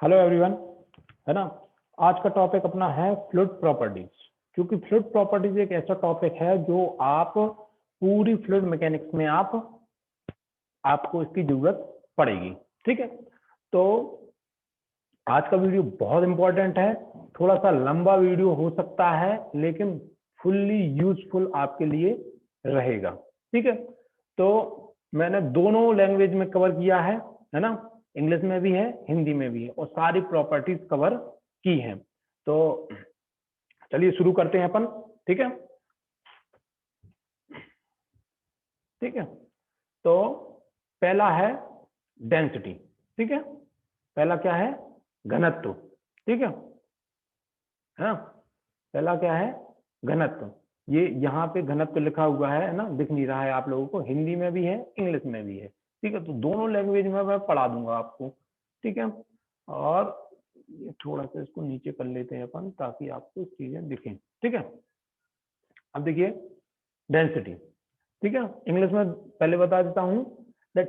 Hello everyone, है ना। आज का टॉपिक अपना है फ्लूइड प्रॉपर्टीज। क्योंकि फ्लूइड प्रॉपर्टीज एक ऐसा टॉपिक है जो आप पूरी फ्लूइड मैकेनिक्स में आपको इसकी जरूरत पड़ेगी। ठीक है, तो आज का वीडियो बहुत इंपॉर्टेंट है। थोड़ा सा लंबा वीडियो हो सकता है लेकिन फुल्ली यूजफुल आपके लिए रहेगा। ठीक है, तो मैंने दोनों लैंग्वेज में कवर किया है ना। इंग्लिश में भी है, हिंदी में भी है, और सारी प्रॉपर्टीज कवर की हैं। तो चलिए शुरू करते हैं अपन। ठीक है, ठीक है। तो पहला है डेंसिटी। ठीक है, पहला क्या है? घनत्व। ठीक है ना। पहला क्या है? घनत्व। ये यहाँ पे घनत्व लिखा हुआ है ना, दिख नहीं रहा है आप लोगों को। हिंदी में भी है, इंग्लिश में भी है। ठीक है, तो दोनों लैंग्वेज में मैं पढ़ा दूंगा आपको। ठीक है, और ये थोड़ा सा इसको नीचे कर लेते हैं अपन ताकि आपको चीजें दिखें। ठीक है, अब देखिए डेंसिटी। ठीक है, इंग्लिश में पहले बता देता हूं दैट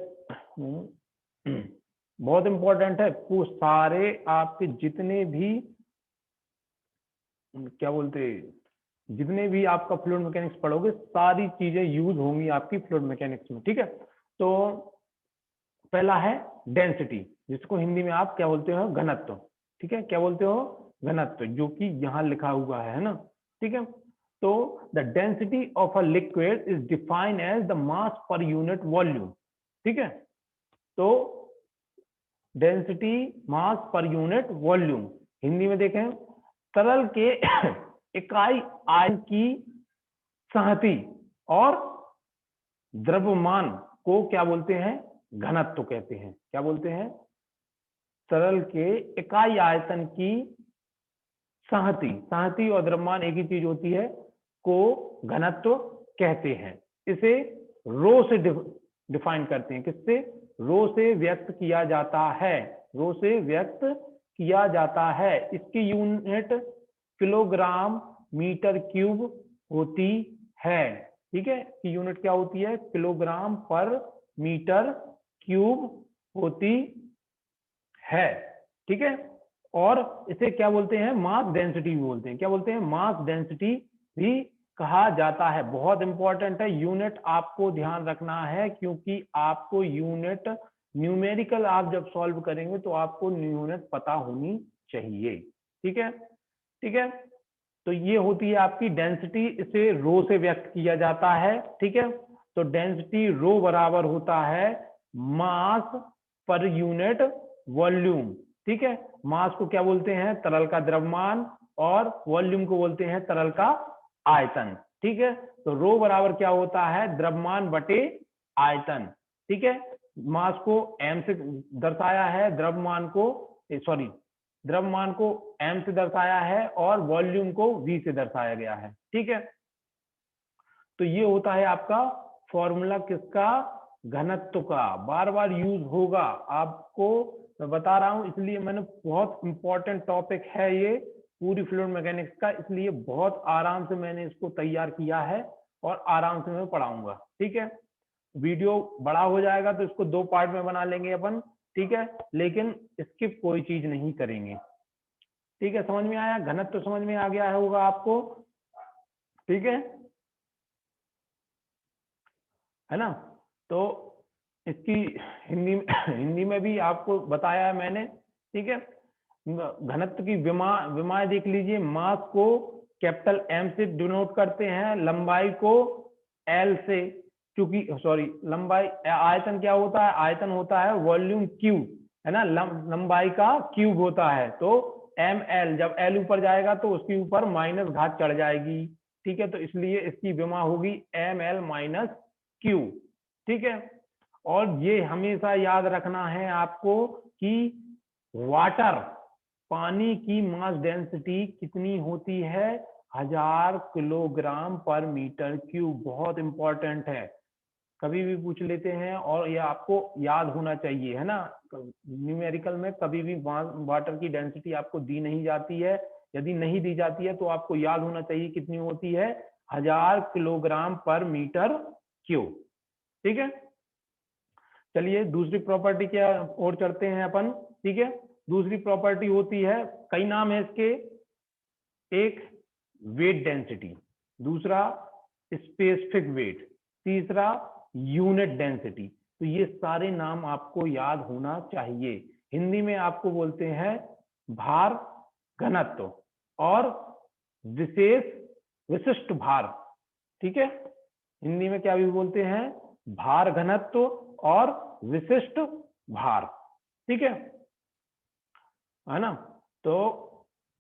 बहुत इंपॉर्टेंट है। वो सारे आपके जितने भी क्या बोलते, जितने भी आपका फ्लूइड मैकेनिक्स पढ़ोगे सारी चीजें यूज होंगी आपकी फ्लूइड मैकेनिक्स में। ठीक है, तो पहला है डेंसिटी, जिसको हिंदी में आप क्या बोलते हो? घनत्व। ठीक है, क्या बोलते हो? घनत्व, जो कि यहाँ लिखा हुआ है ना। ठीक है, तो the density of a liquid is defined as the mass per unit volume. ठीक है, तो density mass per unit volume. Hindi में देखें, तरल के इकाई आयतन की संहति और द्रव्यमान को क्या बोलते हैं? घनत्व कहते हैं। क्या बोलते हैं? तरल के इकाई आयतन की संहति, संहति और द्रव्यमान एक ही चीज होती है, को घनत्व कहते हैं। इसे रो से डिफाइन करते हैं। किससे? रो से व्यक्त किया जाता है। रो से व्यक्त किया जाता है। इसकी यूनिट किलोग्राम मीटर क्यूब होती है। ठीक है, इसकी यूनिट क्या होती है? किलोग्राम पर मीटर क्यूब होती है। ठीक है, और इसे क्या बोलते हैं? मास डेंसिटी भी बोलते हैं। क्या बोलते हैं? मास डेंसिटी भी कहा जाता है। बहुत इंपॉर्टेंट है, यूनिट आपको ध्यान रखना है, क्योंकि आपको यूनिट न्यूमेरिकल आप जब सॉल्व करेंगे तो आपको यूनिट पता होनी चाहिए। ठीक है, ठीक है। तो ये होती है आपकी डेंसिटी, इसे रो से व्यक्त किया जाता है। ठीक है, तो डेंसिटी रो बराबर होता है मास पर यूनिट वॉल्यूम। ठीक है, मास को क्या बोलते हैं? तरल का द्रव्यमान, और वॉल्यूम को बोलते हैं तरल का आयतन। ठीक है, तो रो बराबर क्या होता है? द्रव्यमान बटे आयतन। ठीक है, मास को एम से दर्शाया है, द्रव्यमान को सॉरी द्रव्यमान को एम से दर्शाया है, और वॉल्यूम को वी से दर्शाया गया है। ठीक है, तो ये होता है आपका फॉर्मूला किसका? घनत्व का। बार बार यूज होगा आपको, मैं बता रहा हूं, इसलिए मैंने बहुत इंपॉर्टेंट टॉपिक है ये पूरी फ्लूइड मैकेनिक्स का, इसलिए बहुत आराम से मैंने इसको तैयार किया है और आराम से मैं पढ़ाऊंगा। ठीक है, वीडियो बड़ा हो जाएगा तो इसको 2 पार्ट में बना लेंगे अपन। ठीक है, लेकिन स्किप कोई चीज नहीं करेंगे। ठीक है, समझ में आया? घनत्व समझ में आ गया होगा आपको। ठीक है ना। तो इसकी हिंदी में भी आपको बताया है मैंने। ठीक है, घनत्व की विमाएं देख लीजिए। मास को कैपिटल एम से डिनोट करते हैं, लंबाई को एल से, क्योंकि सॉरी लंबाई, आयतन क्या होता है? आयतन होता है वॉल्यूम क्यू, है ना। लंबाई का क्यूब होता है, तो एम एल, जब एल ऊपर जाएगा तो उसके ऊपर माइनस घात चढ़ जाएगी। ठीक है, तो इसलिए इसकी विमा होगी एम एल माइनस क्यू। ठीक है, और ये हमेशा याद रखना है आपको कि वाटर, पानी की मास डेंसिटी कितनी होती है? 1000 किलोग्राम पर मीटर क्यूब। बहुत इंपॉर्टेंट है, कभी भी पूछ लेते हैं, और ये आपको याद होना चाहिए, है ना। न्यूमेरिकल में कभी भी वाटर की डेंसिटी आपको दी नहीं जाती है। यदि नहीं दी जाती है तो आपको याद होना चाहिए कितनी होती है? 1000 किलोग्राम पर मीटर क्यूब। ठीक है, चलिए दूसरी प्रॉपर्टी की ओर चलते हैं अपन। ठीक है, दूसरी प्रॉपर्टी होती है, कई नाम है इसके, एक वेट डेंसिटी, दूसरा स्पेसिफिक वेट, तीसरा यूनिट डेंसिटी। तो ये सारे नाम आपको याद होना चाहिए। हिंदी में आपको बोलते हैं भार घनत्व और विशिष्ट भार, ठीक है। हिंदी में क्या भी बोलते हैं, भार घनत्व और विशिष्ट भार, ठीक है ना। तो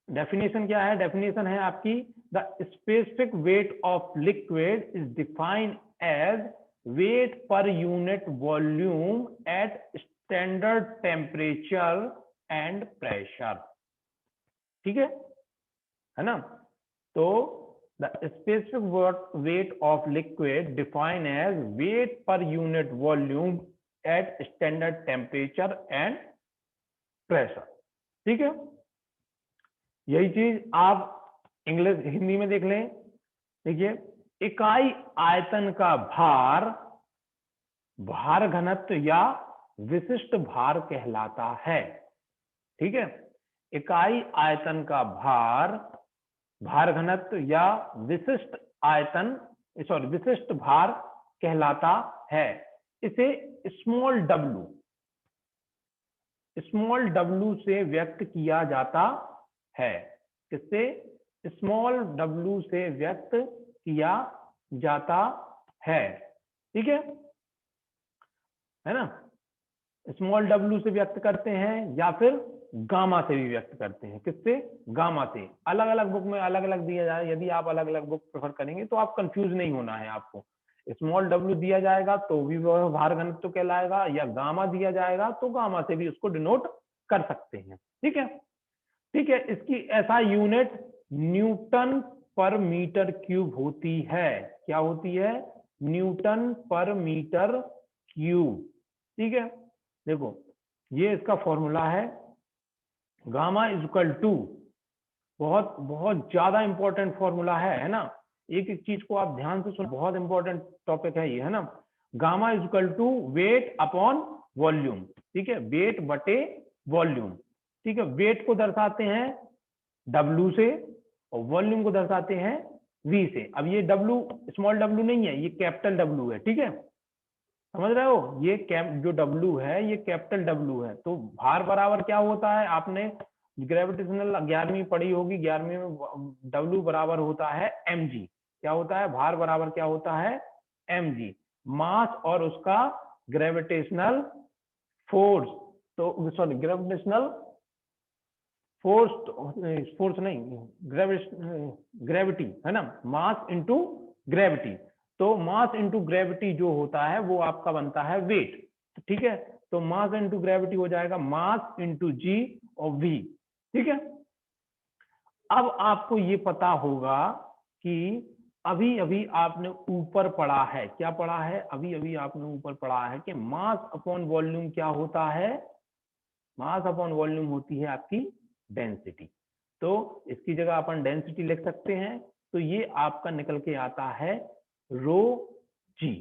डेफिनेशन क्या है, डेफिनेशन है आपकी, the specific weight of liquid is defined as weight per unit volume at standard temperature and pressure, ठीक है ना। तो the specific weight of liquid defined as weight per unit volume at standard temperature and pressure, ठीक है। यही चीज आप English Hindi में देख लें। देखिए, इकाई आयतन का भार भार घनत्व या विशिष्ट भार कहलाता है, ठीक है। इकाई आयतन का भार भार घनत्व या विशिष्ट भार कहलाता है। इसे स्मॉल w से व्यक्त किया जाता है। किससे? स्मॉल w से व्यक्त किया जाता है, ठीक है ना। स्मॉल w से व्यक्त करते हैं या फिर गामा से भी व्यक्त करते हैं। किससे? गामा से। अलग अलग बुक में अलग अलग दिया जाए, यदि आप अलग अलग बुक प्रेफर करेंगे तो आप कंफ्यूज नहीं होना है आपको। स्मॉल w दिया जाएगा तो भी वह भार घनत्व कहलाएगा, या गामा दिया जाएगा तो गामा से भी उसको डिनोट कर सकते हैं, ठीक है। ठीक है, इसकी ऐसा यूनिट न्यूटन पर मीटर क्यूब होती है। क्या होती है? न्यूटन पर मीटर क्यूब, ठीक है। देखो, ये इसका फॉर्मूला है, गामा इज इक्वल टू, बहुत बहुत ज्यादा इंपॉर्टेंट फॉर्मूला है ना। एक एक चीज को आप ध्यान से सुनो, बहुत इंपॉर्टेंट टॉपिक है ये, है ना। Gamma is equal to weight upon volume, ठीक है, वेट बटे वॉल्यूम, ठीक है। वेट को दर्शाते हैं W से और वॉल्यूम को दर्शाते हैं V से। अब ये W स्मॉल w नहीं है, ये कैपिटल W है, ठीक है, समझ रहे हो। ये जो W है ये कैपिटल W है। तो भार बराबर क्या होता है, आपने ग्रेविटेशनल 11वीं पढ़ी होगी, 11वीं में W बराबर होता है mg। क्या होता है? भार बराबर क्या होता है? mg, मास और उसका ग्रेविटेशनल फोर्स। तो सॉरी, ग्रेविटेशनल फोर्स नहीं, ग्रेविटी, है ना। Mass into gravity. तो मास इंटू ग्रेविटी जो होता है वो आपका बनता है वेट, ठीक है। तो मास इंटू ग्रेविटी हो जाएगा मास इंटू जी और वी, ठीक है। अब आपको ये पता होगा कि अभी अभी आपने ऊपर पढ़ा है, क्या पढ़ा है? अभी अभी आपने ऊपर पढ़ा है कि मास अपॉन वॉल्यूम क्या होता है? मास अपॉन वॉल्यूम होती है आपकी डेंसिटी। तो इसकी जगह अपन डेंसिटी लिख सकते हैं। तो ये आपका निकल के आता है रो जी,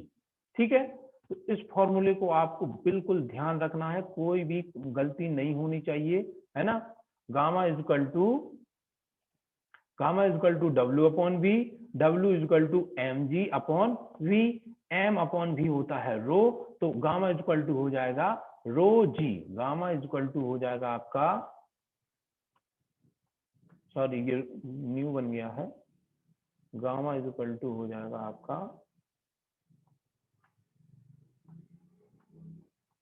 ठीक है। तो इस फॉर्मूले को आपको बिल्कुल ध्यान रखना है, कोई भी गलती नहीं होनी चाहिए, है ना। Gamma is equal to W upon V, W is equal to mg upon V, m upon V होता है रो। तो गामा इज इक्वल टू हो जाएगा रो जी। गामा इज इक्वल टू हो जाएगा आपका, सॉरी ये न्यू बन गया है, गामा इज इक्वल टू हो जाएगा आपका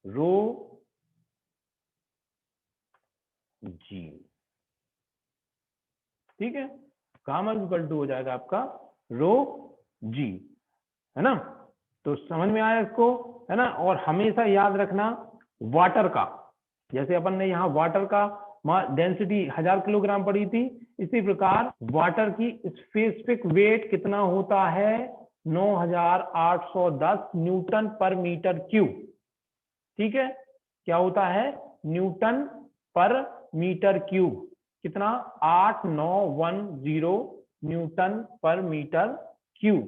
रो जी, ठीक है। गामा इज इक्वल टू हो जाएगा आपका रो जी, है ना। तो समझ में आया इसको, है ना। और हमेशा याद रखना वाटर का, जैसे अपन ने यहाँ वाटर का डेंसिटी 1000 किलोग्राम पड़ी थी, इसी प्रकार वाटर की स्पेसिफिक वेट कितना होता है? 9810 न्यूटन पर मीटर क्यूब, ठीक है। क्या होता है? न्यूटन पर मीटर क्यूब। कितना? 8910 न्यूटन पर मीटर क्यूब,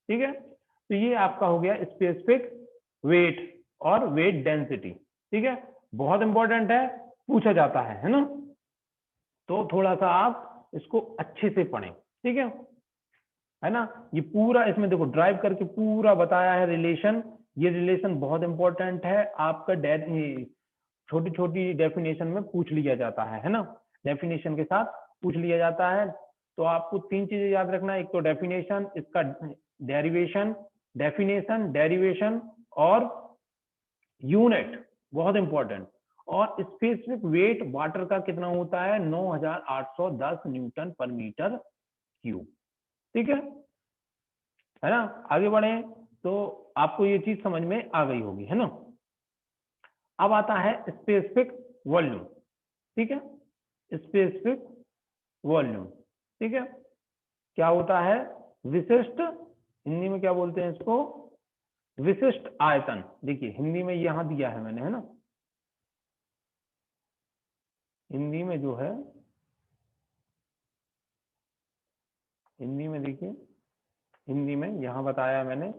ठीक है। तो ये आपका हो गया स्पेसिफिक वेट और वेट डेंसिटी, ठीक है। बहुत इंपॉर्टेंट है, पूछा जाता है ना। तो थोड़ा सा आप इसको अच्छे से पढ़ें, ठीक है ना। ये पूरा इसमें देखो ड्राइव करके पूरा बताया है रिलेशन। ये रिलेशन बहुत इंपॉर्टेंट है आपका, छोटी छोटी डेफिनेशन में पूछ लिया जाता है ना, डेफिनेशन के साथ पूछ लिया जाता है। तो आपको 3 चीजें याद रखना है, एक तो डेफिनेशन, इसका डेरिवेशन, डेफिनेशन डेरिवेशन और यूनिट, बहुत इंपॉर्टेंट। और स्पेसिफिक वेट वाटर का कितना होता है, 9810 न्यूटन पर मीटर क्यूब, ठीक है ना। आगे बढ़े तो आपको ये चीज समझ में आ गई होगी, है ना। अब आता है स्पेसिफिक वॉल्यूम, ठीक है, स्पेसिफिक वॉल्यूम, ठीक है। क्या होता है, विशिष्ट, हिंदी में क्या बोलते हैं इसको, विशिष्ट आयतन। देखिए हिंदी में यहां दिया है मैंने, है ना, हिंदी में जो है, हिंदी में देखिए, हिंदी में यहां बताया मैंने,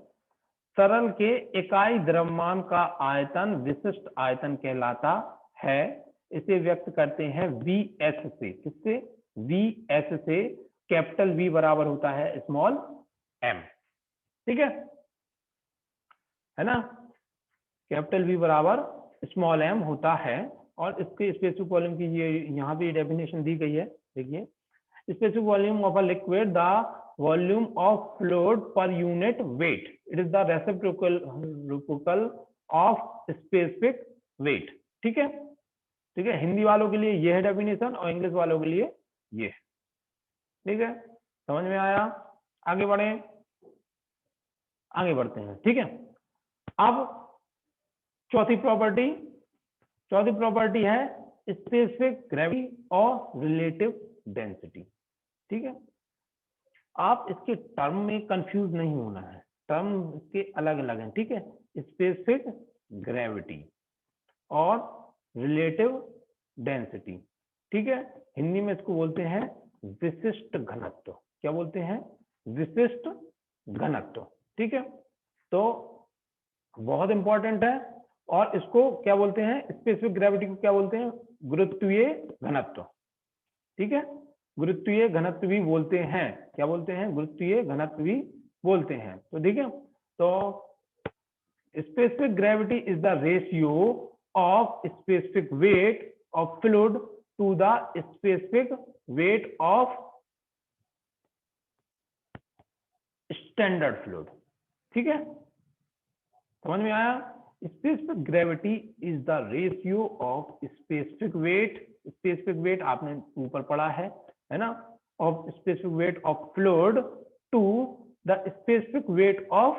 तरल के इकाई द्रव्यमान का आयतन विशिष्ट आयतन कहलाता है। इसे व्यक्त करते हैं वी एस से, किससे, वी एस से। कैपिटल वी बराबर होता है स्मॉल एम, ठीक है ना। कैपिटल वी बराबर स्मॉल एम होता है। और इसके स्पेसिफिक वॉल्यूम की ये यहाँ पे डेफिनेशन दी गई है, देखिए, specific volume of a liquid, the volume of fluid per unit weight, it is the reciprocal of specific wait, ठीक है, ठीक है। हिंदी वालों के लिए ये है डेफिनेशन और इंग्लिश वालों के लिए ये है, ठीक है, समझ में आया। आगे बढ़े, आगे बढ़ते हैं, ठीक है। अब चौथी प्रॉपर्टी, चौथी प्रॉपर्टी है स्पेसिफिक ग्रेविटी और रिलेटिव डेंसिटी, ठीक है। आप इसके टर्म में कंफ्यूज नहीं होना है, टर्म इसके अलग अलग हैं, ठीक है। स्पेसिफिक ग्रेविटी और रिलेटिव डेंसिटी, ठीक है। हिंदी में इसको बोलते हैं विशिष्ट घनत्व। क्या बोलते हैं, विशिष्ट घनत्व, ठीक है। तो बहुत इंपॉर्टेंट है। और इसको क्या बोलते हैं, स्पेसिफिक ग्रेविटी को क्या बोलते हैं, गुरुत्वीय घनत्व, ठीक है, गुरुत्वीय घनत्व भी बोलते हैं। क्या बोलते हैं, गुरुत्वीय घनत्व भी बोलते हैं। तो ठीक है, तो specific gravity is the ratio of specific weight of fluid to the specific weight of standard fluid, ठीक है, समझ में आया। Specific gravity is the ratio of specific weight, specific weight आपने ऊपर पढ़ा है ना, of specific weight of fluid to the specific weight of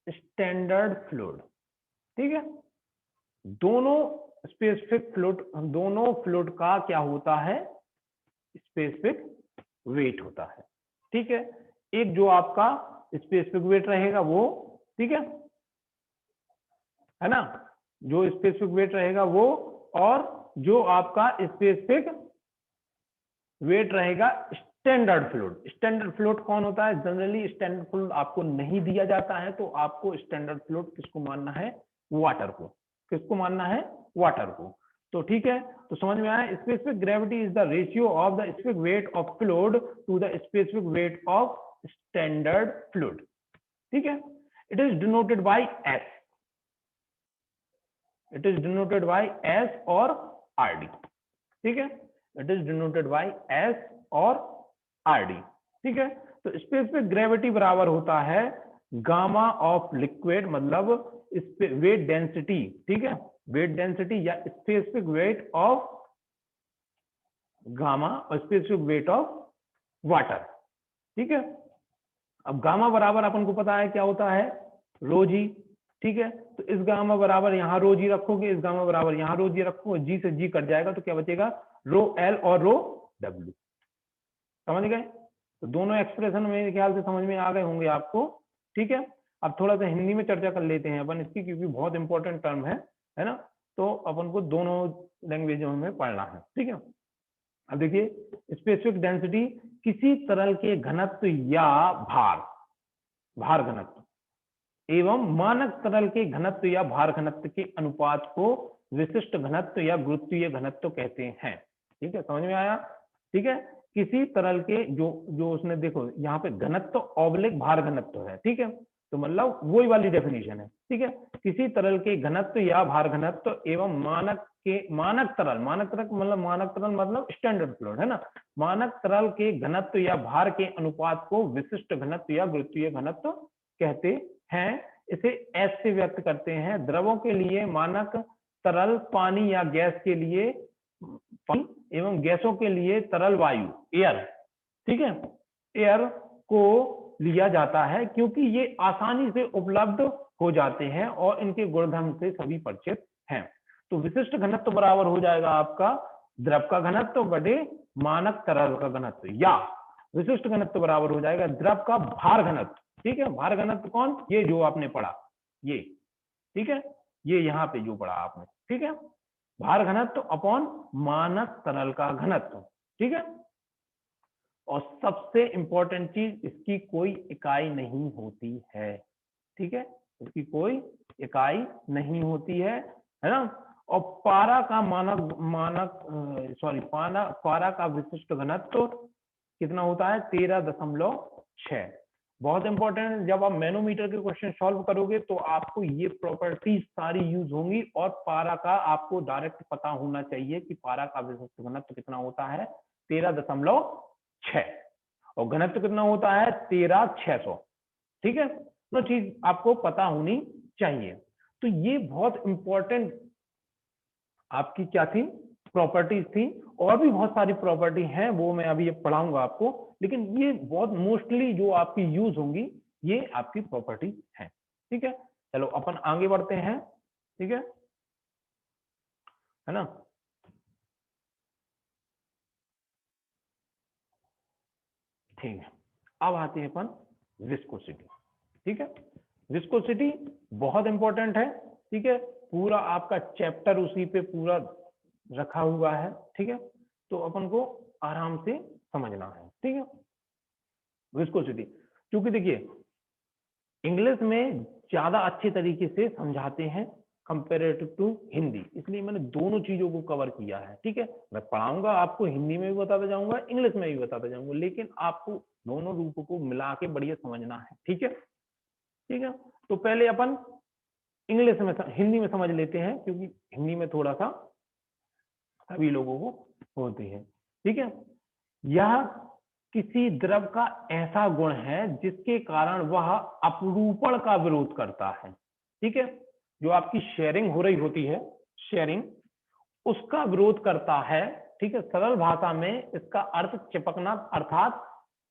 standard fluid, ठीक है। दोनों स्पेसिफिक फ्लूइड, दोनों फ्लूइड का क्या होता है, स्पेसिफिक वेट होता है, ठीक है। एक जो आपका स्पेसिफिक वेट रहेगा वो, ठीक है ना, जो स्पेसिफिक वेट रहेगा वो, और जो आपका स्पेसिफिक वेट रहेगा स्टैंडर्ड फ्लूइड। स्टैंडर्ड फ्लूइड कौन होता है, जनरली स्टैंडर्ड फ्लूइड आपको नहीं दिया जाता है, तो आपको स्टैंडर्ड फ्लूइड किसको मानना है, वाटर को, किसको मानना है, वाटर को। तो ठीक है, तो समझ में आया। Specific gravity is the ratio of the specific weight of fluid to the specific weight of standard fluid, ठीक है। It is denoted by s, it is denoted by S और RD, ठीक है, it is denoted by S और RD, ठीक है। तो specific gravity बराबर होता है गामा ऑफ लिक्विड, मतलब वेट डेंसिटी, ठीक है, वेट डेंसिटी या स्पेसिफिक वेट ऑफ गामा और स्पेसिफिक वेट ऑफ वाटर, ठीक है। अब गामा बराबर अपन को पता है क्या होता है, रो जी, ठीक है। तो इस गामा बराबर यहाँ रो जी रखोगे, इस गामा बराबर यहाँ रो जी रखोगे, जी से जी कट जाएगा तो क्या बचेगा, रो एल और रो डब्ल्यू, समझ गए। तो दोनों एक्सप्रेशन मेरे ख्याल से समझ में आ गए होंगे आपको, ठीक है। अब थोड़ा सा हिंदी में चर्चा कर लेते हैं अपन इसकी, क्योंकि बहुत इंपॉर्टेंट टर्म है ना, तो अपन को दोनों लैंग्वेजों में पढ़ना है, ठीक है। अब देखिए, स्पेसिफिक डेंसिटी किसी तरल के घनत्व या भार घनत्व एवं मानक तरल के घनत्व या भार घनत्व के अनुपात को विशिष्ट घनत्व या गुरुत्वीय घनत्व कहते हैं। ठीक है, समझ में आया? ठीक है, किसी तरल के जो जो उसने देखो यहाँ पे घनत्व ऑब्लिक भार घनत्व है। ठीक है, तो मतलब वही वाली डेफिनेशन है। ठीक है, किसी तरल के घनत्व या भार घनत्व एवं मानक तरल मतलब स्टैंडर्ड फ्लूइड है ना, मानक तरल के घनत्व या भार के अनुपात को विशिष्ट घनत्व या गुरुत्वीय घनत्व कहते हैं। इसे ऐसे व्यक्त करते हैं, द्रवों के लिए मानक तरल पानी या गैस के लिए पानी एवं गैसों के लिए तरल वायु एयर। ठीक है, एयर को लिया जाता है क्योंकि ये आसानी से उपलब्ध हो जाते हैं और इनके गुणधर्म से सभी परिचित हैं। तो विशिष्ट घनत्व बराबर हो जाएगा आपका द्रव का घनत्व बटे मानक तरल का घनत्व, या विशिष्ट घनत्व बराबर हो जाएगा द्रव का भार घनत्व। ठीक है, भार घनत्व कौन, ये जो आपने पढ़ा ये। ठीक है, ये यहाँ पे जो पढ़ा आपने। ठीक है, भार घनत्व अपॉन मानक तरल का घनत्व। ठीक है, और सबसे इंपॉर्टेंट चीज, इसकी कोई इकाई नहीं होती है। ठीक है, इसकी कोई इकाई नहीं होती है ना। और पारा का पारा का विशिष्ट घनत्व कितना होता है, 13.6। बहुत इंपॉर्टेंट है, जब आप मैनोमीटर के क्वेश्चन सॉल्व करोगे तो आपको ये प्रॉपर्टीज सारी यूज होंगी, और पारा का आपको डायरेक्ट पता होना चाहिए कि पारा का विशिष्ट घनत्व कितना होता है, 13.6, और घनत्व कितना होता है, 13,600। ठीक है, तो चीज आपको पता होनी चाहिए। तो ये बहुत इंपॉर्टेंट आपकी क्या थी, प्रॉपर्टीज थी। और भी बहुत सारी प्रॉपर्टी हैं, वो मैं अभी पढ़ाऊंगा आपको, लेकिन ये बहुत मोस्टली जो आपकी यूज होंगी ये आपकी प्रॉपर्टी है। ठीक है, चलो अपन आगे बढ़ते हैं। ठीक है ना। ठीक है, अब आते हैं अपन विस्कोसिटी। ठीक है, विस्कोसिटी बहुत इंपॉर्टेंट है। ठीक है, पूरा आपका चैप्टर उसी पे पूरा रखा हुआ है। ठीक है, तो अपन को आराम से समझना है। ठीक है, विस्कोसिटी, क्योंकि देखिए इंग्लिश में ज्यादा अच्छे तरीके से समझाते हैं कंपेरेटिव टू हिंदी, इसलिए मैंने दोनों चीजों को कवर किया है। ठीक है, मैं पढ़ाऊंगा आपको, हिंदी में भी बताता जाऊंगा, इंग्लिश में भी बताता जाऊंगा, लेकिन आपको दोनों रूपों को मिला के बढ़िया समझना है। ठीक है, ठीक है, तो पहले अपन इंग्लिश में हिंदी में समझ लेते हैं, क्योंकि हिंदी में थोड़ा सा सभी लोगों को होती है। ठीक है, यह किसी द्रव का ऐसा गुण है जिसके कारण वह अपरूपण का विरोध करता है। ठीक है, जो आपकी शेयरिंग हो रही होती है, शेयरिंग, उसका विरोध करता है। ठीक है, सरल भाषा में इसका अर्थ चिपकना अर्थात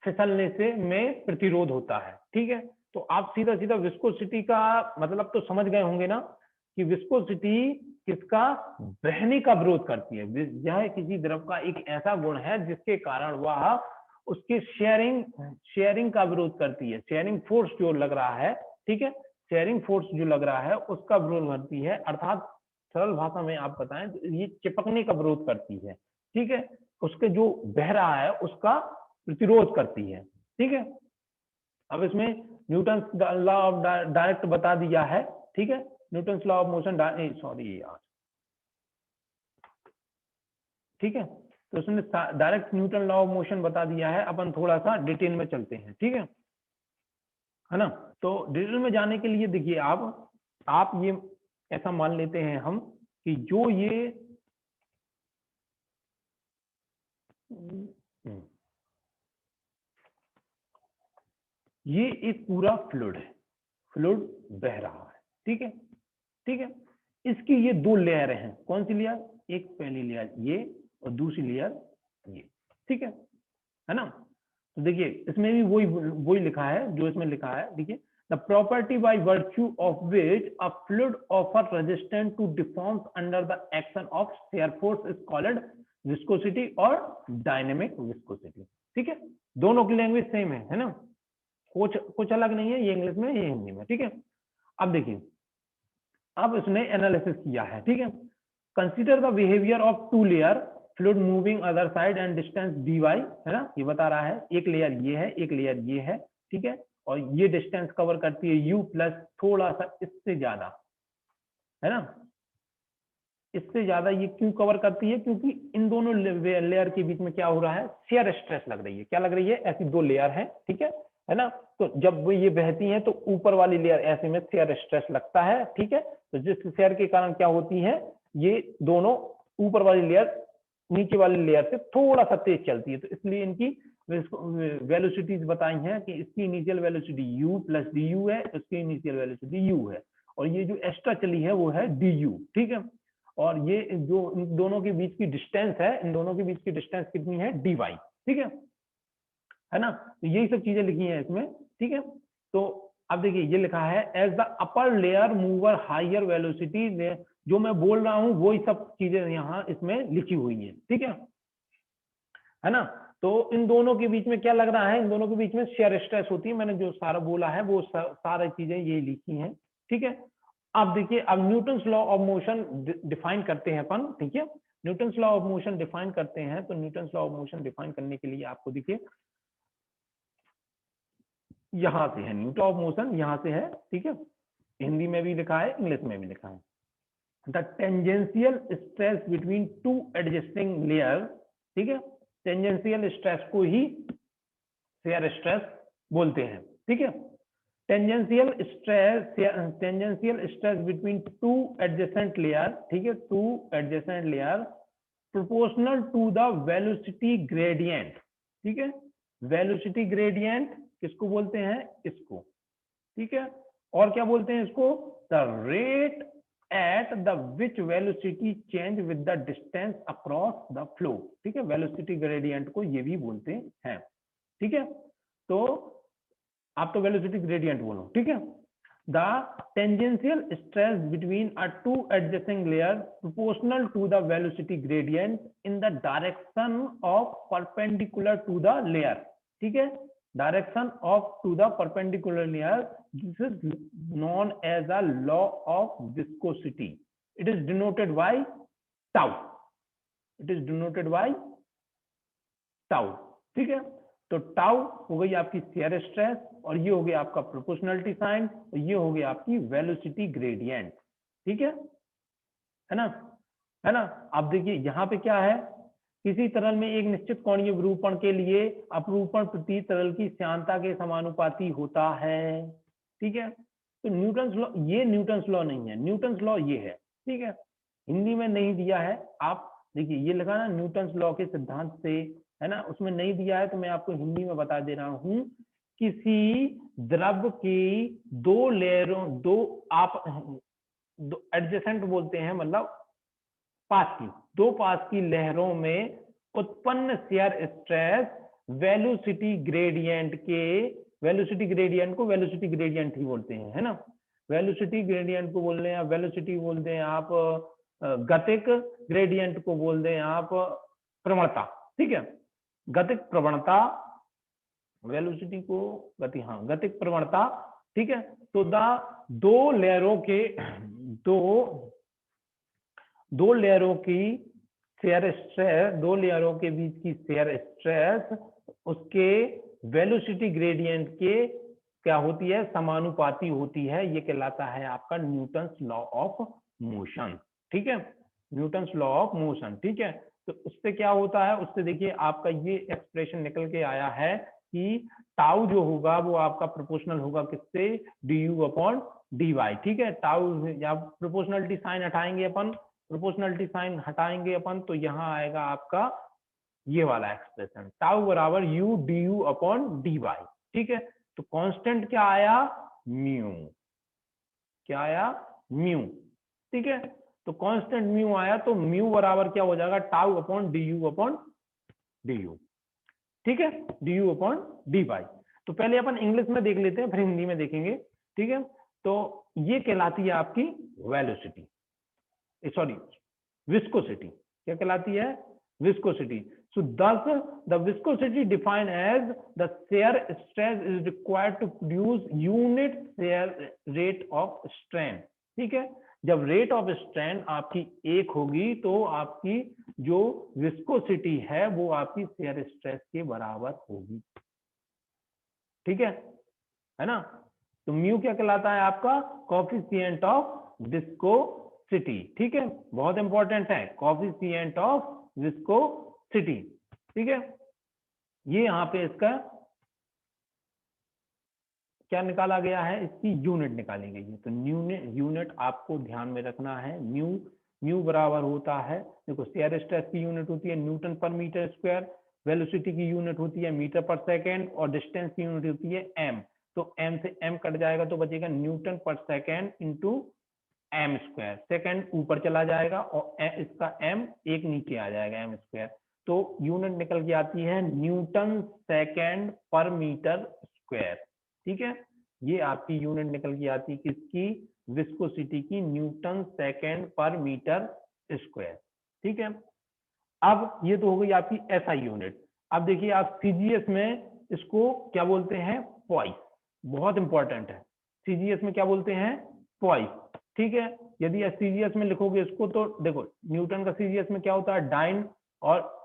फिसलने से में प्रतिरोध होता है। ठीक है, तो आप सीधा सीधा विस्कोसिटी का मतलब तो समझ गए होंगे ना, कि विस्कोसिटी किसका, बहने का विरोध करती है। यह किसी द्रव का एक ऐसा गुण है जिसके कारण वह उसके शेयरिंग का विरोध करती है। शेयरिंग फोर्स जो लग रहा है, ठीक है, शेयरिंग फोर्स जो लग रहा है उसका विरोध करती है, अर्थात सरल भाषा में आप बताएं तो ये चिपकने का विरोध करती है। ठीक है, उसके जो बह रहा है उसका प्रतिरोध करती है। ठीक है, अब इसमें न्यूटन लॉ ऑफ डायरेक्ट बता दिया है। ठीक है, Newton law of motion, sorry यार, ठीक है, तो उसने direct Newton law of motion बता दिया है। अपन थोड़ा सा डिटेल में चलते हैं। ठीक है ना। तो डिटेल में जाने के लिए देखिए आप ये ऐसा मान लेते हैं हम कि जो ये एक पूरा फ्लूइड है, फ्लूइड बह रहा है। ठीक है, ठीक है, इसकी ये दो लेयर हैं। कौन सी लेयर, एक पहली लेयर ये और दूसरी लेयर ये। ठीक है ना। तो देखिए इसमें भी वही लिखा है जो इसमें लिखा है। देखिए, the property by virtue of which a fluid offer resistance to deforms under the action of shear force is called viscosity और डायनेमिक विस्कोसिटी। ठीक है, दोनों की लैंग्वेज सेम है ना, कुछ अलग नहीं है, ये इंग्लिश में ये हिंदी में। ठीक है, अब देखिए, अब इसने एनालिसिस किया है। ठीक है, consider the behaviour of two layer fluid moving other side and distance dy, है ना, ये बता रहा है। एक लेयर ये है, एक लेयर ये है। ठीक है, और ये डिस्टेंस कवर करती है u प्लस थोड़ा सा इससे ज्यादा, है ना। इससे ज्यादा ये क्यों कवर करती है, क्योंकि इन दोनों लेयर के बीच में क्या हो रहा है, शेयर स्ट्रेस लग रही है। क्या लग रही है, ऐसी दो लेयर है, ठीक है ना। तो जब वो ये बहती है तो ऊपर वाली लेयर ऐसे में शेयर स्ट्रेस लगता है, ठीक है। तो जिस शेयर के कारण क्या होती है, ये दोनों ऊपर वाली लेयर नीचे वाली लेयर से थोड़ा सा तेज चलती है। तो इसलिए इनकी वेलोसिटीज बताई हैं कि इसकी initial velocity u plus D you है, इसकी इनिशियल वेलोसिटी u है, और ये जो एक्स्ट्रा चली है वो है डी यू, ठीक है। और ये जो इन दोनों के बीच की डिस्टेंस है, इन दोनों के बीच की डिस्टेंस कितनी है, dy, ठीक है ना। तो यही सब चीजें लिखी हैं इसमें, ठीक है। तो अब देखिए ये लिखा है as the upper layer mover higher velocity, जो मैं बोल रहा हूं वही सब चीजें यहाँ इसमें लिखी हुई हैं, ठीक है ना। तो इन दोनों के बीच में क्या लग रहा है, इन दोनों के बीच में शेयर स्ट्रेस होती है। मैंने जो सारा बोला है वो सारी चीजें ये लिखी हैं, ठीक है। अब देखिए, अब Newton's law of motion define करते हैं अपन, ठीक है। Newton's law of motion define करते हैं, तो Newton's law of motion define करने के लिए आपको देखिए यहां से है, न्यूटन ऑफ मोशन यहां से है, ठीक है। हिंदी में भी लिखा है, इंग्लिश में भी लिखा है। The tangential stress between to adjusting layer, ठीक है। टेंजेंशियल स्ट्रेस को ही शेयर स्ट्रेस बोलते हैं, ठीक है। Tangential stress between two adjacent layer, ठीक है, two adjacent layer proportional to the velocity gradient, ठीक है। वेलोसिटी ग्रेडियंट किसको बोलते हैं, इसको, ठीक है। और क्या बोलते हैं इसको, the rate at the which velocity change with the distance across the flow, ठीक है। वेलोसिटी ग्रेडियंट को ये भी बोलते हैं, ठीक है। तो आप तो वेलोसिटी ग्रेडियंट बोलो, ठीक है। The tangential stress between a two adjacent layer proportional to the velocity gradient in the direction of perpendicular to the layer, ठीक है। Direction of to the perpendicular layer, this is known as a law of viscosity. It is denoted by tau, it is denoted by tau, ठीक है। तो tau हो गई आपकी shear stress, और ये हो गया आपका प्रोपोर्शनलिटी साइन, और ये हो गया आपकी वेलोसिटी ग्रेडियंट, ठीक है ना, है ना। अब देखिए यहाँ पे क्या है, किसी तरल में एक निश्चित कोणीय विरूपण के लिए अपरूपण प्रति तरल की श्यानता के समानुपाती होता है, ठीक है। तो न्यूटन्स लॉ, ये न्यूटन्स लॉ नहीं है, न्यूटन्स लॉ ये है, ठीक है। हिंदी में नहीं दिया है, आप देखिए ये लगा ना न्यूटन्स लॉ के सिद्धांत से, है ना, उसमें नहीं दिया है, तो मैं आपको हिंदी में बता दे रहा हूं। किसी द्रव की दो लेयरों, दो एडजेसेंट बोलते हैं, मतलब पास की, दो पास की लहरों में उत्पन्न शेयर स्ट्रेस वेलोसिटी ग्रेडियंट के, वेलोसिटी ग्रेडियंट को वेलोसिटी ग्रेडियंट ही बोलते हैं, है ना। वेलोसिटी ग्रेडियंट को बोल रहे हैं, वेलोसिटी बोलते हैं आप, गतिक ग्रेडियंट को बोल दें आप प्रवणता, ठीक है। गतिक प्रवणता, वेलोसिटी को गति, हाँ गतिक प्रवणता, ठीक है। तो दो लेयरों के दो लेयरों की शेयर स्ट्रेस, दो लेयरों के बीच की शेयर स्ट्रेस उसके वेलोसिटी ग्रेडियंट के क्या होती है, समानुपाती होती है। ये कहलाता है आपका न्यूटन्स लॉ ऑफ मोशन, ठीक है, न्यूटन्स लॉ ऑफ मोशन, ठीक है। तो उससे क्या होता है, उससे देखिए आपका ये एक्सप्रेशन निकल के आया है कि टाउ जो होगा वो आपका प्रोपोर्शनल होगा किससे, d u upon d y, ठीक है। टाउ या प्रोपोर्शनलिटी साइन हटाएंगे अपन, प्रोपोर्शनलिटी साइन हटाएंगे अपन, तो यहाँ आएगा आपका ये वाला एक्सप्रेशन, टाउ बराबर u d u upon d y, ठीक है। तो कांस्टेंट क्या आया, म्यू, क्या आया, म्यू, ठीक है। तो कांस्टेंट म्यू आया, तो म्यू बराबर क्या हो जाएगा, tau upon d u upon d u, ठीक है, d u upon d y. तो पहले अपन इंग्लिश में देख लेते हैं, फिर हिंदी में देखेंगे, ठीक है। तो ये कहलाती है आपकी वेलोसिटी, सॉरी विस्कोसिटी, क्या कहलाती है, viscosity. So thus the viscosity defined as the shear stress is required to produce unit shear rate of strain, ठीक है। जब रेट ऑफ स्ट्रेन आपकी एक होगी तो आपकी जो विस्कोसिटी है वो आपकी शेयर स्ट्रेस के बराबर होगी, ठीक है ना। तो म्यू क्या कहलाता है आपका, कोफिशिएंट ऑफ विस्को विस्कोसिटी, ठीक है, बहुत इंपॉर्टेंट है, कोएफिशिएंट ऑफ विस्कोसिटी, ठीक है। ये यहाँ पे इसका क्या निकाला गया है, इसकी यूनिट निकाली गई है। तो यूनिट आपको ध्यान में रखना है, म्यू बराबर होता है, देखो शेयर स्ट्रेस की यूनिट होती है न्यूटन पर मीटर स्क्वायर, वेलोसिटी की यूनिट होती है मीटर पर सेकेंड, और डिस्टेंस की यूनिट होती है एम। तो एम से एम कट जाएगा तो बचेगा newton per second into m square, second ऊपर चला जाएगा और इसका एम एक नीचे आ जाएगा एम स्क्वायर। तो यूनिट निकल के आती है न्यूटन सेकेंड पर मीटर स्क्वायर, ठीक है। ये आपकी यूनिट निकल के आती है किसकी, विस्कोसिटी की, न्यूटन सेकेंड पर मीटर स्क्वायर, ठीक है। अब ये तो हो गई आपकी एसआई यूनिट। अब देखिए आप सीजीएस में इसको क्या बोलते हैं, पॉइस, बहुत इंपॉर्टेंट है। सीजीएस में क्या बोलते हैं, पॉइस, ठीक है। यदि सीजीएस में लिखोगे इसको तो देखो न्यूटन का सीजीएस में क्या होता है, डाइन, और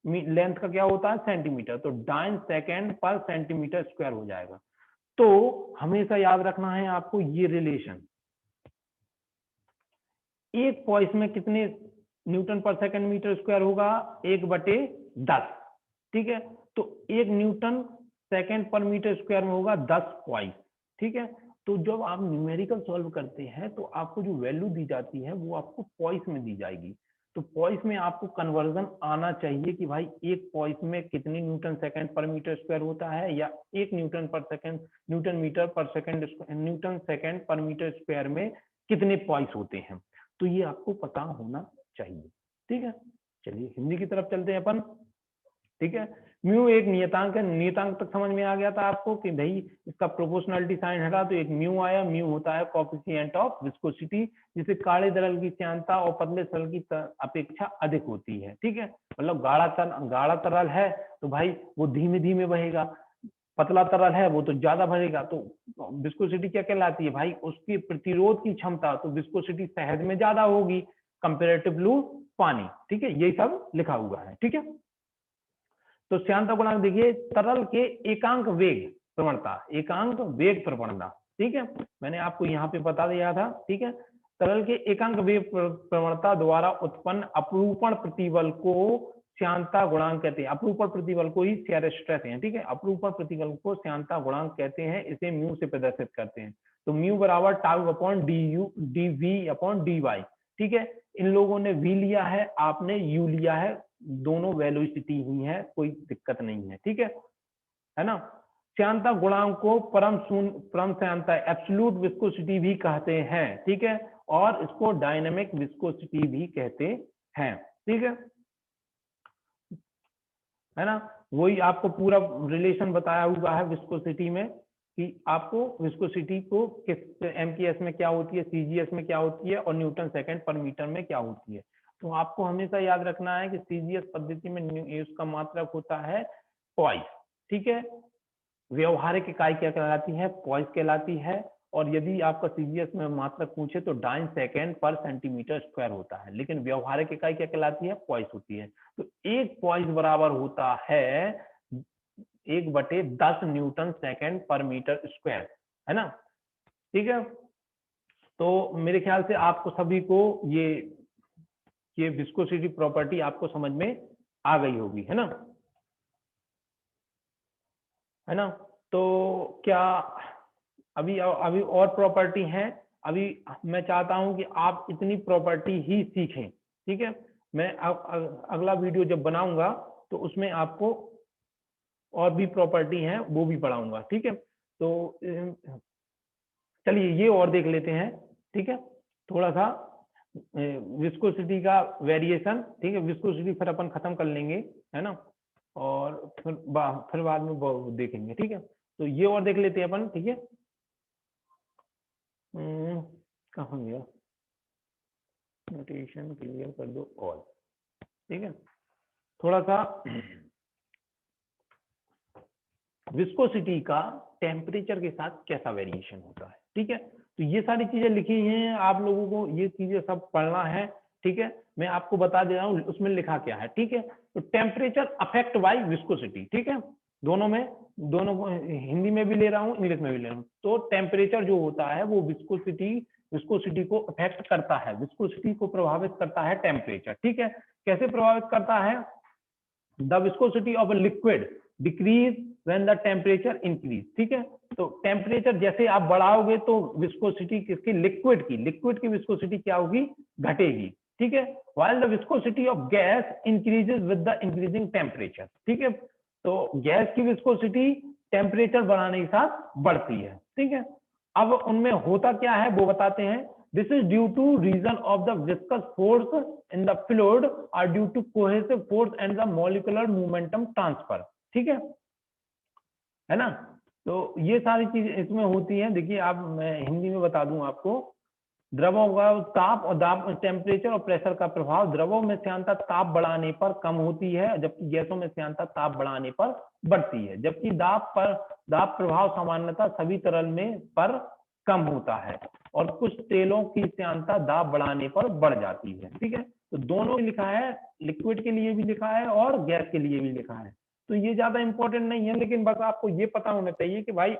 लेंथ का क्या होता है, सेंटीमीटर, तो डाइन सेकेंड पर सेंटीमीटर स्क्वायर हो जाएगा। तो हमेशा याद रखना है आपको ये रिलेशन, एक पॉइस में कितने न्यूटन पर सेकंड मीटर स्क्वायर होगा, 1/10, ठीक है। तो 1 न्यूटन सेकंड पर मीटर स्क्वायर में होगा 10 पॉइस, ठीक है। तो जब आप न्यूमेरिकल सॉल्व करते हैं तो आपको जो वैल्यू दी जाती है वो आपको पॉइस में दी जाएगी। तो पॉइस में आपको कन्वर्जन आना चाहिए कि भाई एक पॉइस में कितनी न्यूटन सेकंड पर मीटर स्क्वायर होता है, या 1 न्यूटन पर सेकंड, न्यूटन मीटर पर सेकंड, न्यूटन सेकंड पर मीटर स्क्वायर में कितने पॉइस होते हैं। तो ये आपको पता होना चाहिए, ठीक है। चलिए हिंदी की तरफ चलते हैं अपन, ठीक है। म्यू एक नियतांक है, नियतांक तक समझ में आ गया था आपको कि भाई इसका प्रोपोर्शनलिटी साइन हटा तो एक म्यू आया। म्यू होता है कोएफिशिएंट ऑफ विस्कोसिटी, जिसे काले तरल की श्यानता और पतले तरल की अपेक्षा अधिक होती है, ठीक है। मतलब गाढ़ा तरल है तो भाई वो धीमे धीमे बहेगा, पतला तरल है वो तो ज्यादा भरेगा। तो विस्कोसिटी क्या कहलाती है भाई, उसकी प्रतिरोध की क्षमता, तो विस्कोसिटी शहद में ज्यादा होगी कंपेरेटिव टू पानी, ठीक है। यही सब लिखा हुआ है, ठीक है। तो श्यानता गुणांक देखिए, तरल के एकांक वेग प्रवणता, एकांक वेग प्रवणता, ठीक है, मैंने आपको यहाँ पे बता दिया था, ठीक है। तरल के एकांक वेग प्रवणता द्वारा उत्पन्न अपरूपण प्रतिबल को श्यानता गुणांक कहते हैं। अपरूपण प्रतिबल को ही शियर स्ट्रेस है, ठीक है। अपरूपण प्रतिबल को श्यानता गुणांक कहते हैं, इसे म्यू से प्रदर्शित करते हैं। तो म्यू बराबर tau upon d v upon d y, ठीक है। इन लोगों ने वी लिया है, आपने यू लिया है, दोनों वेलोसिटी ही है, कोई दिक्कत नहीं है, ठीक है ना। श्यानता गुणांक को परम श्यानता एब्सोल्यूट विस्कोसिटी भी कहते हैं, ठीक है, और इसको डायनेमिक विस्कोसिटी भी कहते हैं, ठीक है ना। वही आपको पूरा रिलेशन बताया हुआ है विस्कोसिटी में कि आपको विस्कोसिटी को किस एमकेएस में क्या होती है, सीजीएस में क्या होती है, और न्यूटन सेकंड पर मीटर में क्या होती है। तो आपको हमेशा याद रखना है कि सीजीएस पद्धति में उसका मात्रक होता है पॉइस, ठीक है। व्यवहारिक इकाई क्या कहलाती है, पॉइस कहलाती है। और यदि आपका सीजीएस में मात्रक पूछे तो डाइन सेकेंड पर सेंटीमीटर स्क्वायर होता है, लेकिन व्यवहारिक इकाई क्या कहलाती है, पॉइस होती है। तो एक पॉइस बराबर होता है 1/10 न्यूटन सेकेंड पर मीटर स्क्वायर, है ना, ठीक है। तो मेरे ख्याल से आपको सभी को ये विस्कोसिटी प्रॉपर्टी आपको समझ में आ गई होगी, है ना। तो क्या अभी और प्रॉपर्टी हैं, अभी मैं चाहता हूं कि आप इतनी प्रॉपर्टी ही सीखें, ठीक है। मैं अगला वीडियो जब बनाऊंगा तो उसमें आपको और भी प्रॉपर्टी हैं वो भी पढ़ाऊंगा, ठीक है। तो चलिए ये और देख लेते हैं, ठीक है, थोड़ा सा विस्कोसिटी का वेरिएशन, ठीक है। विस्कोसिटी फिर अपन खत्म कर लेंगे, है ना, और फिर बाद में वो देखेंगे, ठीक है। तो ये और देख लेते हैं अपन, ठीक है। कहाँ गया, नोटेशन क्लियर कर दो ऑल, ठीक है। थोड़ा सा विस्कोसिटी का टेम्परेचर के साथ कैसा वेरिएशन होता है, ठीक है। तो ये सारी चीजें लिखी हैं, आप लोगों को ये चीजें सब पढ़ना है, ठीक है। मैं आपको बता दे रहा हूँ उसमें लिखा क्या है, ठीक है। तो टेम्परेचर अफेक्ट बाय विस्कोसिटी, ठीक है, दोनों हिंदी में भी ले रहा हूँ, इंग्लिश में भी ले रहा हूँ। तो टेम्परेचर जो होता है वो विस्कोसिटी विस्कोसिटी को अफेक्ट करता है, विस्कोसिटी को प्रभावित करता है टेम्परेचर। ठीक है, कैसे प्रभावित करता है? The viscosity of a liquid decrease when the temperature increase. ठीक है, तो टेम्परेचर जैसे आप बढ़ाओगे तो विस्कोसिटी किसकी? लिक्विड की विस्कोसिटी क्या होगी? घटेगी। ठीक है, while the viscosity of gas increases with the increasing temperature। ठीक है, तो गैस की विस्कोसिटी टेम्परेचर बढ़ाने के साथ बढ़ती है। ठीक है, अब उनमें होता क्या है वो बताते हैं। This is due to reason of the viscous force in the fluid are due to cohesive force and the molecular momentum transfer. ठीक है ना? तो ये सारी चीजें इसमें होती हैं। देखिए, आप मैं हिंदी में बता दूं आपको। द्रवों का ताप और दाब, टेम्परेचर और प्रेशर का प्रभाव द्रवों में श्यानता ताप बढ़ाने पर कम होती है, जबकि गैसों में श्यानता ताप बढ़ाने पर बढ़ती है। जबकि दाब प्रभाव सामान्यतः सभी तरल में पर कम होता है और कुछ तेलों की श्यानता दाब बढ़ाने पर बढ़ जाती है। ठीक है, तो दोनों लिखा है, लिक्विड के लिए भी लिखा है और गैस के लिए भी लिखा है। तो ये ज्यादा इंपॉर्टेंट नहीं है, लेकिन बस आपको ये पता होना चाहिए कि भाई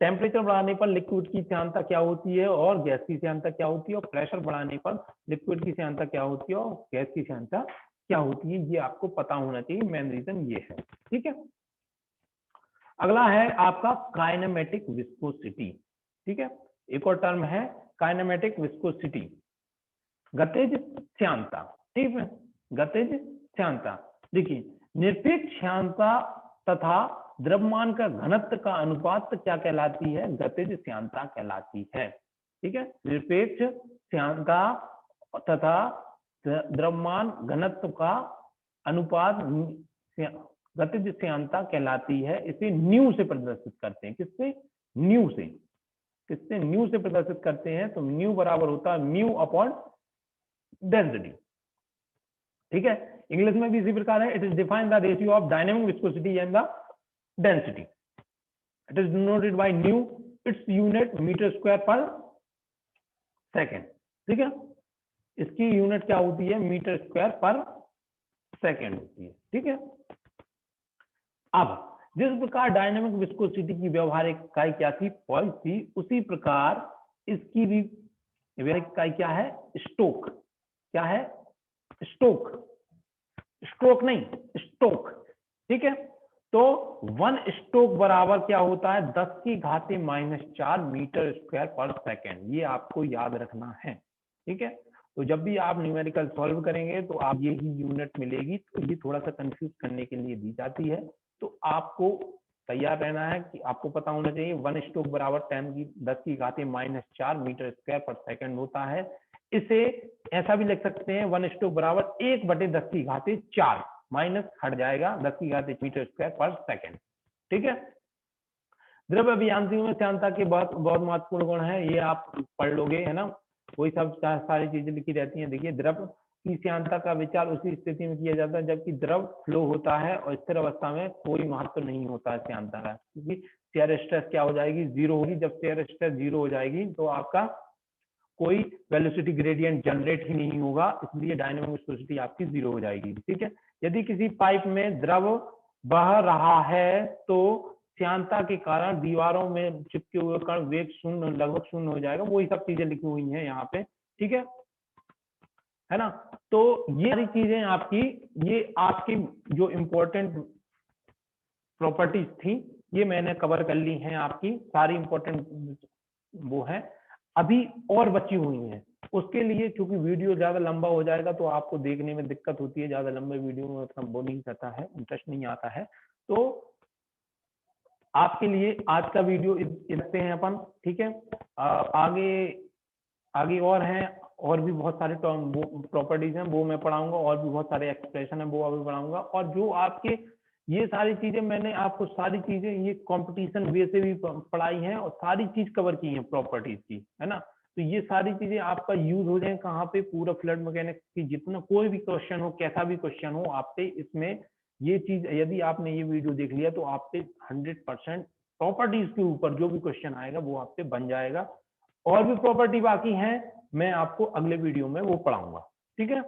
टेम्परेचर बढ़ाने पर लिक्विड की श्यानता क्या होती है और गैस की श्यानता क्या होती है, और प्रेशर बढ़ाने पर लिक्विड की श्यानता क्या होती है और गैस की श्यानता क्या होती है, ये आपको पता होना चाहिए। मेन रीजन ये है। ठीक है, अगला है आपका काइनेमेटिक विस्कोसिटी। ठीक है, एक और टर्म है काइनेमेटिक विस्कोसिटी, गतिज श्यानता। ठीक है, गतिज श्यानता। देखिए, निरपेक्ष श्यानता तथा द्रव्यमान का घनत्व का अनुपात क्या कहलाती है? गतिज श्यानता कहलाती है। ठीक है, निरपेक्ष श्यानता तथा द्रव्यमान घनत्व का अनुपात गतिज श्यानता कहलाती है। इसे न्यू से प्रदर्शित करते हैं। किससे? न्यू से। किससे? न्यू से प्रदर्शित करते हैं। तो न्यू बराबर होता है म्यू अपॉन डेंसिटी। ठीक है, इंग्लिश में भी इसी प्रकार है। It is define the ratio of dynamic viscosity and the density. It is denoted by nu, its unit metre square per second. ठीक है, इसकी यूनिट क्या होती है? मीटर स्क्वायर पर सेकेंड होती है। ठीक है, अब जिस प्रकार डायनेमिक विस्कोसिटी की व्यवहारिक इकाई क्या थी? पॉइस थी, उसी प्रकार इसकी भी व्यवहारिक इकाई क्या है? स्टोक। क्या है? स्टोक। स्ट्रोक नहीं, स्टोक। ठीक है, तो 1 स्टोक बराबर क्या होता है? 10 की घाते -4 मीटर स्क्वायर पर सेकेंड। ये आपको याद रखना है। ठीक है, तो जब भी आप न्यूमेरिकल सॉल्व करेंगे तो आप यही यूनिट मिलेगी। तो ये थोड़ा सा कंफ्यूज करने के लिए दी जाती है, तो आपको तैयार रहना है कि आपको पता होना चाहिए 1 स्टोक बराबर 10 की घाते -4 मीटर स्क्वायर पर सेकेंड होता है। इसे ऐसा भी लिख सकते हैं 1 स्टोक बराबर 1/10 की घाते 4, माइनस हट जाएगा 10 की घाते मीटर स्क्वायर पर सेकेंड। ठीक है, द्रव्य अभियांत्रिकी में श्यानता के बहुत बहुत महत्वपूर्ण गुण है, ये आप पढ़ लोगे, है ना? वही सब सारी चीजें लिखी रहती हैं। देखिए, द्रव्य की श्यानता का विचार उसी स्थिति में किया जाता है जबकि द्रव फ्लो होता है और स्थिर अवस्था में कोई महत्व नहीं होता है श्यानता का, क्योंकि शेयर स्ट्रेस क्या हो जाएगी? 0 होगी। जब शेयर स्ट्रेस 0 हो जाएगी तो आपका कोई वेलोसिटी ग्रेडियंट जनरेट ही नहीं होगा, इसलिए डायनेमिक विस्कोसिटी आपकी 0 हो जाएगी। ठीक है, यदि किसी पाइप में द्रव बह रहा है तो श्यानता के कारण दीवारों में चिपके हुए कण वेग शून्य, लगभग शून्य हो जाएगा। वही सब चीजें लिखी हुई हैं यहाँ पे। ठीक है ना? तो ये सारी चीजें आपकी, ये आपकी जो इंपॉर्टेंट प्रॉपर्टीज थी ये मैंने कवर कर ली हैं। आपकी सारी इंपॉर्टेंट वो है, अभी और बची हुई हैं। उसके लिए क्योंकि वीडियो ज्यादा लंबा हो जाएगा तो आपको देखने में दिक्कत होती है, ज्यादा लंबे वीडियो में उतना वो नहीं करता है, इंटरेस्ट नहीं आता है। तो आपके लिए आज का वीडियो रखते हैं अपन। ठीक है, आगे और हैं, और भी बहुत सारे प्रॉपर्टीज हैं वो मैं पढ़ाऊंगा, और भी बहुत सारे एक्सप्रेशन है वो अभी पढ़ाऊंगा। और जो आपके ये सारी चीजें मैंने आपको सारी चीजें ये कंपटीशन वे से भी पढ़ाई हैं और सारी चीज कवर की है प्रॉपर्टीज की, है ना? तो ये सारी चीजें आपका यूज हो जाए कहाँ पे? पूरा फ्लूइड मैकेनिक्स की जितना कोई भी क्वेश्चन हो, कैसा भी क्वेश्चन हो, आप पे इसमें ये चीज, यदि आपने ये वीडियो देख लिया तो आप पे 100% प्रॉपर्टीज के ऊपर जो भी क्वेश्चन आएगा वो आप पे बन जाएगा। और भी प्रॉपर्टी बाकी है, मैं आपको अगले वीडियो में वो पढ़ाऊंगा। ठीक है।